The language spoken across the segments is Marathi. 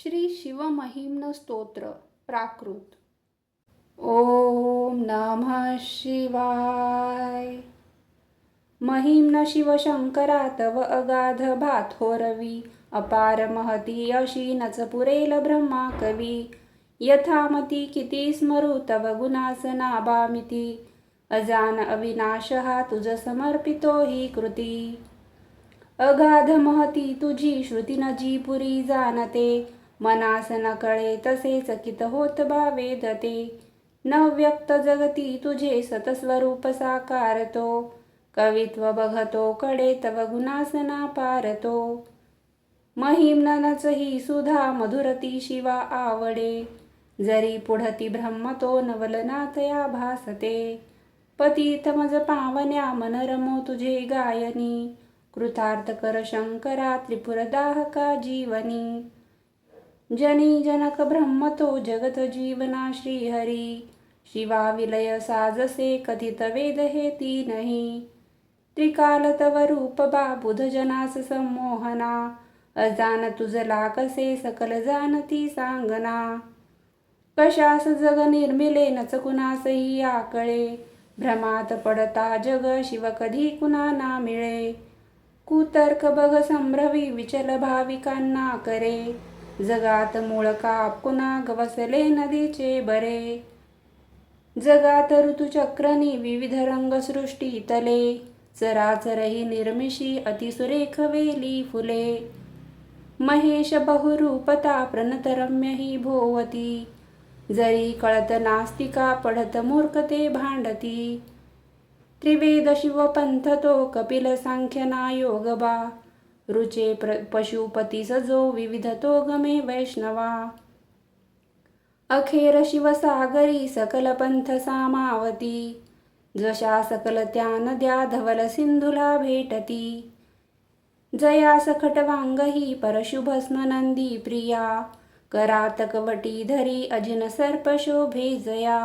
श्री शिवमहिम्न स्तोत्र प्राकृत. ओम नमः शिवाय. महिम्न शिवशंकरा तव अगाध भाथोरवी, अपार महती अशी नच पुरेल ब्रह्मा कवी. यथामती किती स्मरू तव गुणासना बामिती, अजान अविनाश हा तुझ समर्पितो ही कृती. अगाध महती तुझी श्रुती न जी पुरी जाणते, मनास न कळे तसे चकित होत बा वेदते. न व्यक्त जगती तुझे सतस्वरूप साकारतो, कवित्व बघतो कडे तव गुणासना पारतो. महिम्नच ही सुधा मधुरती शिवा आवडे, जरी पुढती ब्रह्मतो नवलनातया भासते. पतित मज पावन्या मन रमो तुझे गायनी, कृतार्थ कर शंकरा त्रिपुरदाहका जीवनी. जनी जनक ब्रह्मतो जगत जीवना श्रीहरी, शिवा विलय साजसे कथित वेद हे तीनही. त्रिकाल तव रूप बा बुध जनास संमोहना, अजान तुझला कसे सकल जानती सांगना. कशास जग निर्मिले नच कुणासही आकळे, भ्रमात पडता जग शिव कधी कुणा ना मिळे. कुतर्क बघ संभ्रवी विचल भाविकांना करे, जगात मूळ काप कुणा गवसले नदीचे बरे. जगात ऋतुचक्रनी विविध रंग सृष्टी तले, चराचरही निर्मिषी अतिसुरेख वेली फुले. महेश बहुरूपता प्रणतरम्य ही भोवती, जरी कळत नास्तिका पडत मूर्खते भांडती. त्रिवेद शिवपंथ तो कपिल सांख्यना योग बा, रुचे पशुपती सजो विविध तो गमे वैष्णवा. अखेर शिवसागरी सकल पंथ सामावती, जशा सकल त्या नद्या धवल सिंधुला भेटती. जया सखटवांगही परशुभस्म नंदी प्रिया, करात कवटी धरी अजिन सर्प शोभे जया.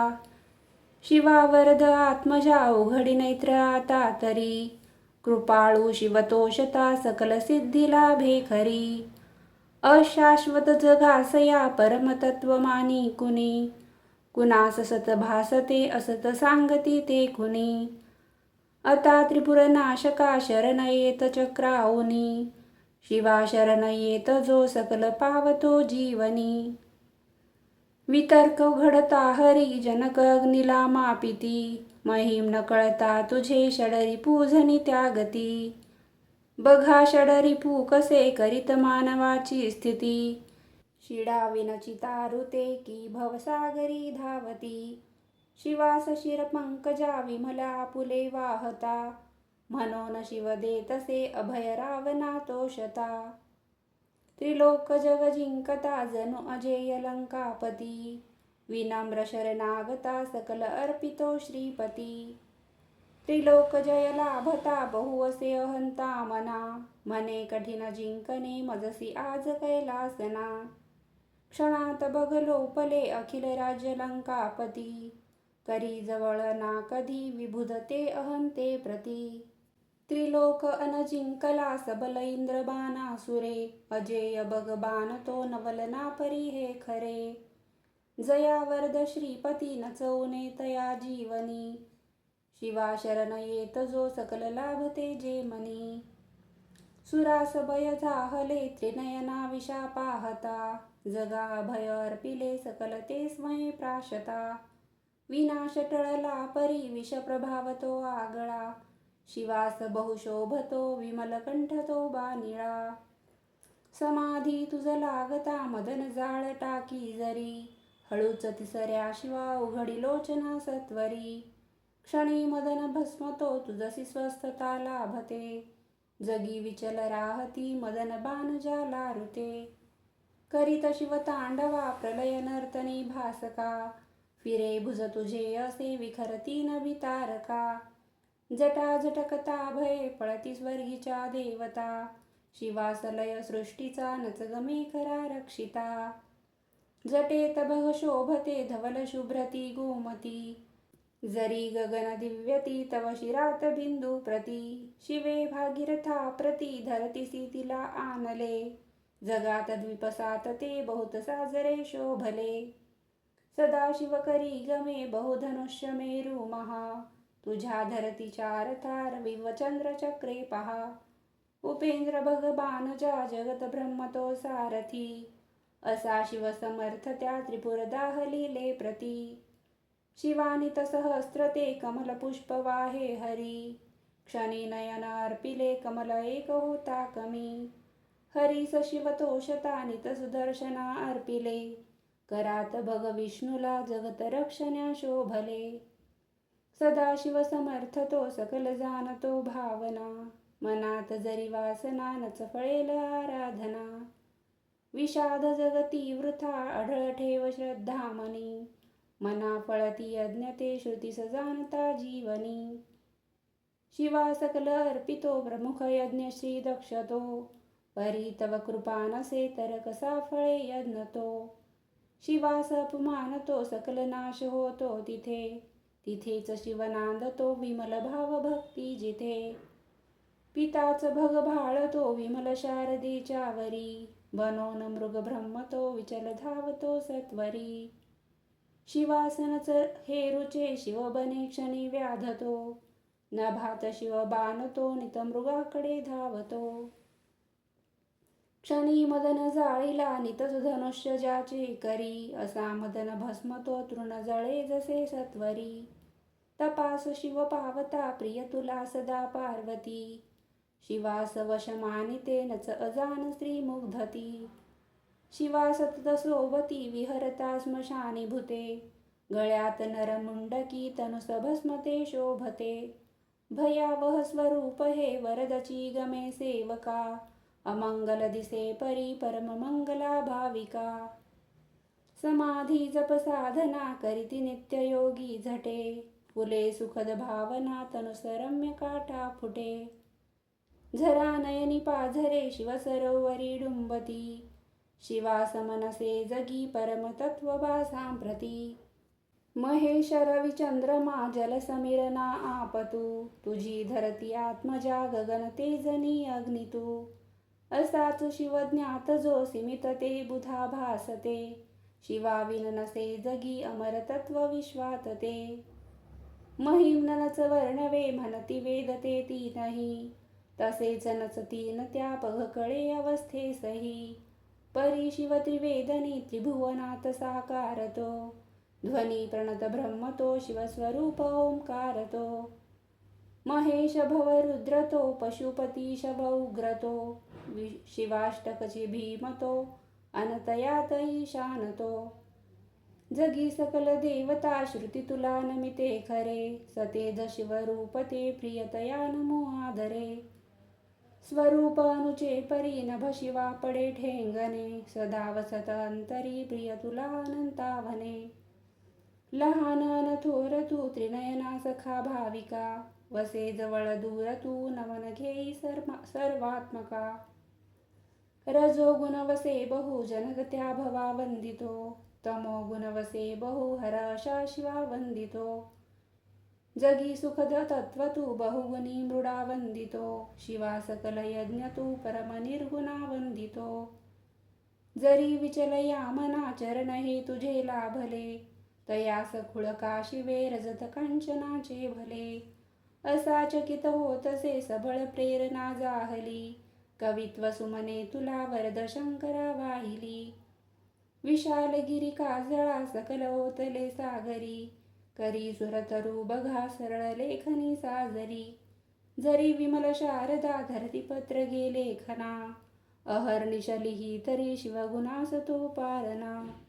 शिवा वरद आत्मजा उघडी नेत्र आता तरी, कृपाळू शिवतोषता सकल सिद्धी लाभे खरी. अशाश्वत जगासया परमतत्व मानी कुणी, कुणास सत भासते असत सांगती ते कुणी. आता त्रिपुरनाशका शरण येत चक्राऊनी, शिवा शरण येत जो सकल पावतो जीवनी. वितर्क घडता हरी जनक अग्निला मापिती, महिम्न कळता तुझे षडरी पूजनी त्यागती. बघा षडरिपू कसे करीत मानवाची स्थिती, शिडा विनची तारुते की भवसागरी धावती. शिवास शिर पंकजा विमला आपुले वाहता, म्हणून शिव देतसे अभय रावणा तोषता. त्रिलोक जग जिंकता जणू अजेय लंकापती, विनम्र शरणागता सकल अर्पितो श्रीपती. त्रिलोक जय लाभता बहु असे अहंता मना, म्हणे कठीण जिंकणे मजसी आज कैलासना. क्षणात बघ लोपले अखिल राज्य लंकापती, करी जवळ ना कधी विबुधते अहंते प्रती. त्रिलोक अन जिंकला सबल इंद्र बाणासुरे, अजेय बघ बाण तो नवलना परी हे खरे. जया वरद श्रीपती नचवणे तया जीवनी, शिवा शरण येत जो सकल लाभते जे मनी. सुरास भय झाहले त्रिनयना विषा पाहता, जगा अभय अर्पिले सकल ते स्वयं प्राशता. विनाश टळला परी विष प्रभाव तो आगळा, शिवास बहुशोभतो विमल कंठ तो बानिळा. समाधी तुझ लागता मदन जाळ टाकी जरी, हळूच तिसऱ्या शिवा उघडी लोचना सत्वरी. क्षणी मदन भस्मतो तुझसी स्वस्थता लाभते, जगी विचल राहती मदन बाण ज्याला ऋते. करीत शिव तांडवा प्रलय नर्तनी भासका, फिरे भुज तुझे असे विखरती नभी तारका. जटा झटकता भये पळती स्वर्गीच्या देवता, शिवास लय सृष्टीचा नच गमे खरा रक्षिता. जटेत बघ शोभते धवल शुभ्रती गोमती, जरी गगन दिव्यती तव शिरात बिंदू प्रती. शिवे भागीरथा प्रती धरतीसी तिला आणले, जगात द्विपसात ते बहुत साजरे शोभले. सदाशिव करी गमे बहुधनुष्य मेरू महा. तुझ्या धरती चार तार विवचंद्र चक्रे पहा. उपेंद्र भगवानजा जगत ब्रह्म तो सारथी. असा शिव समर्थ त्या त्रिपुर दाहलीले प्रती. शिवानित सहस्त्र ते कमल पुष्प वाहे हरी. क्षणी नयन अर्पिले कमल एक होता कमी. हरीस शिव तो शतानित सुदर्शना अर्पिले. करात भग विष्णूला जगत रक्षण्या शोभले. सदाशिव समर्थ तो सकल जाणतो भावना. मनात जरी वासना नच फळेल आराधना. विषाद जगती वृथा आढळ ठेव श्रद्धा मनी. मना फळती यज्ञ ते श्रुतीस जाणता जीवनी. शिवा सकल अर्पितो प्रमुख यज्ञ श्री दक्षतो. परी तव कृपा नसे तर कसा फळे यज्ञ तो. शिवास अपमान तो सकल नाश होतो तिथे. तिथेच शिव नांदतो विमल भाव भक्ती जिथे. पिताच भग भाळतो विमल शारदेच्या वरी. बनोन मृग ब्रह्म तो विचल धावतो सत्वरी. शिवासनच हेरुचे शिव बने क्षणी व्याधतो. नभात शिव बाणतो नित मृगाकडे धावतो. क्षणी मदन जाळीला नितच धनुष्य ज्याचे करी. असा मदन भस्म तो तृण जळे जसे सत्वरी. तपास शिव पावता प्रिय तुला सदा पार्वती. शिवास वश मानिते नच अजान स्त्री मुग्धती. शिवा सतत सोबती विहरता स्मशानी भूते. गळ्यात नरमुंडकी तनुस भस्म ते शोभते. भयावह स्वरूप हे वरदची गमे सेवका. अमंगल दिसे परी परम मंगला भाविका. समाधी जप साधना करीती नित्य योगी झटे. फुले सुखद भावना तनुस रम्य काटा फुटे. झरा नयनी पाझरे शिव सरोवरी डुंबती. शिवा समनसे जगी परम तत्व सांप्रती. महेश रवि चंद्रमा जल समीरना आपतू. तुझी धरती आत्मजा गगन तेजनी अग्नितू. असाच शिव ज्ञात जो सीमित ते बुधा भासते. शिवाविन नसे जगी अमर तत्व विश्वात ते. महिम नच वर्णवे म्हणती वेद ते तीनही. तसेच नच तीन त्या पग कळे अवस्थेसही. परी शिव त्रिवेदनी त्रिभुवनात साकारतो. ध्वनी प्रणत ब्रह्म तो शिवस्वरूप ओंकार तो. महेश भव रुद्र तो पशुपती शव उग्र तो. शिवाष्टकची भीम तो अनतयात ईशान तो. जगी सकल देवता श्रुती तुला नमिते खरे. सतेज शिवरूप ते प्रियतया नमो आदरे. स्वरूप अनुचे परी नभ शिवा पडे ठेंगणे. सदा वसत अंतरी प्रिय तुला अनंतावने. लहान अन थोर तू त्रिनयना सखा भाविका. वसे जवळ दूर तू नमन घेई सर्वात्मका. रजो गुण वसे बहु जनक त्या भवा वंदितो. तमो गुण वसे बहु हर अशा शिवा वंदितो. जगी सुखद तत्व तू बहुगुणी मृडा वंदितो. शिवा सकल यज्ञ तू परम निर्गुणा वंदितो. जरी विचल या मना चरण हे तुझे लाभले. तयास खुळका शिवे रजत कांचनाचे भले. असा चकित होतसे सबळ प्रेरणा जाहली. कवित्व सुमने तुला वरद शंकरा वाहिली. विशाल गिरी काजळा सकल ओतले सागरी. करी सुरतरू बघा सरळ लेखनी साजरी. जरी विमल शारदा धरती पत्र गेले खना. अहर्निश लिही तरी शिवगुणास तो पारना.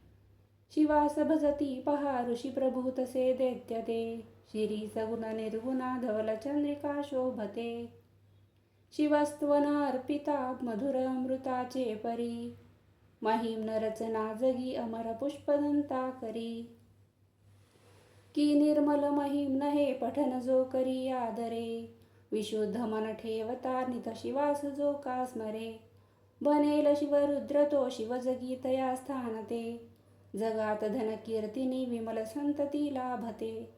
शिवास भजती पहा ऋषी प्रभू तसे दैत्य ते. शिरीस गुण निर्गुणा धवल चंद्रिका शोभते. शिवस्त्वन अर्पिता मधुर अमृताचे परी. महिम रचना जगी अमर पुष्पदंता करी. की निर्मल महिम नहे पठन जो करी आदरे. विशुद्ध मन ठेवता नित शिवास जो का स्मरे. बनेल शिवरुद्र तो शिव जगी तया स्थान ते. जगात धन कीर्तिनी विमल संतती लाभते.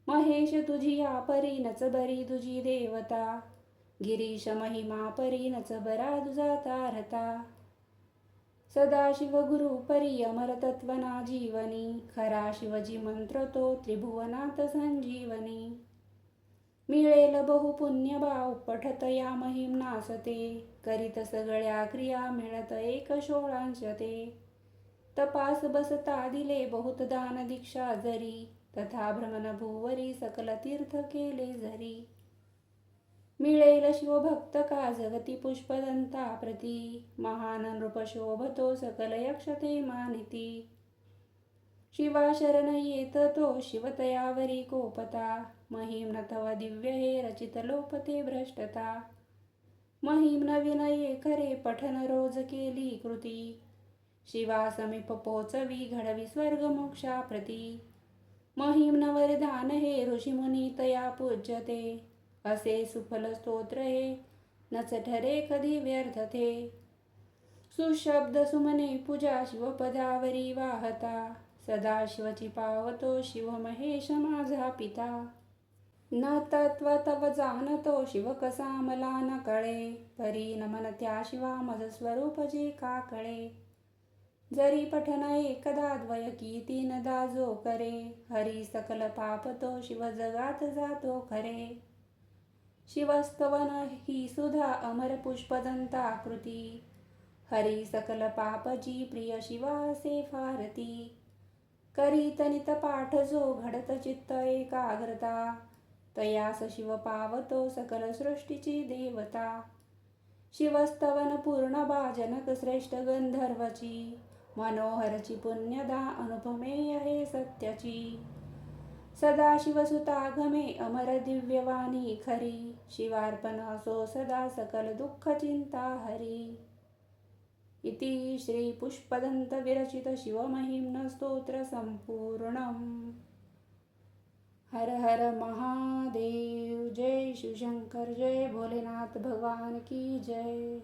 महेश तुझी आपरी नच बरी तुझी देवता. गिरीश महिमा परी नच बरा तुझा तारता. सदाशिव गुरु परी अमर तत्वना जीवनी, खरा शिवजी मंत्र तो त्रिभुवनात संजीवनी. मिळेल बहु पुण्य भाव पठत या महिम्नासते, करीत सगळ्या क्रिया मिळत एक षोळांश ते. तपास बसता दिले बहुत दान दीक्षा जरी, तथा भ्रमण भूवरी सकल तीर्थ केले जरी. मिळेल शिवभक्त का जगती पुष्पदंता प्रती, महान नृप शोभतो सकल यक्षते मानिती. शिवा शरण येत तो शिवतयावरी कोपता, महिम्न तव दिव्य हे रचित लोपते भ्रष्टता. महिम्न विनये खरे पठन रोज केली कृती, शिवा समीप पोचवी घडवी स्वर्ग मोक्षा प्रती. महिम्न वरदान हे ऋषीमुनी तया पूज्यते, असे सुफल स्तोत्र हे नच ठरे कधी व्यर्थ थे. सुशब्द सुमने पूजा शिवपदावरी वाहता, सदाशिवची पावतो शिव महेश माझा पिता. न तत्व तव जाणतो शिव कसा मला न कळे, परी नमन त्या शिवा मज स्वरूप जे का कळे. जरी पठन एकदा द्वय की तीनदा जो करे, हरी सकल पाप तो शिव जगात जातो खरे. शिवस्तवन ही सुधा अमर पुष्पदंता कृती, हरी सकल पापजी प्रिय शिवासे फारती. करीत नित पाठ जो घडत चित्त एकाग्रता, तयास शिव पावतो सकल सृष्टीची देवता. शिवस्तवन पूर्ण भाजनक श्रेष्ठ गंधर्वची, मनोहरची पुण्यदा अनुपमेय हे सत्याची. सदाशिवसुता गमे अमर दिव्यवाणी खरी, शिवार्पण असो सदा सकल दुःख चिंता हरी. इति श्री पुष्पदंत विरचित शिवमहिम्न स्तोत्र संपूर्णम्. हर हर महादेव. जय शिवशंकर. जय भोलेनाथ भगवान की जय.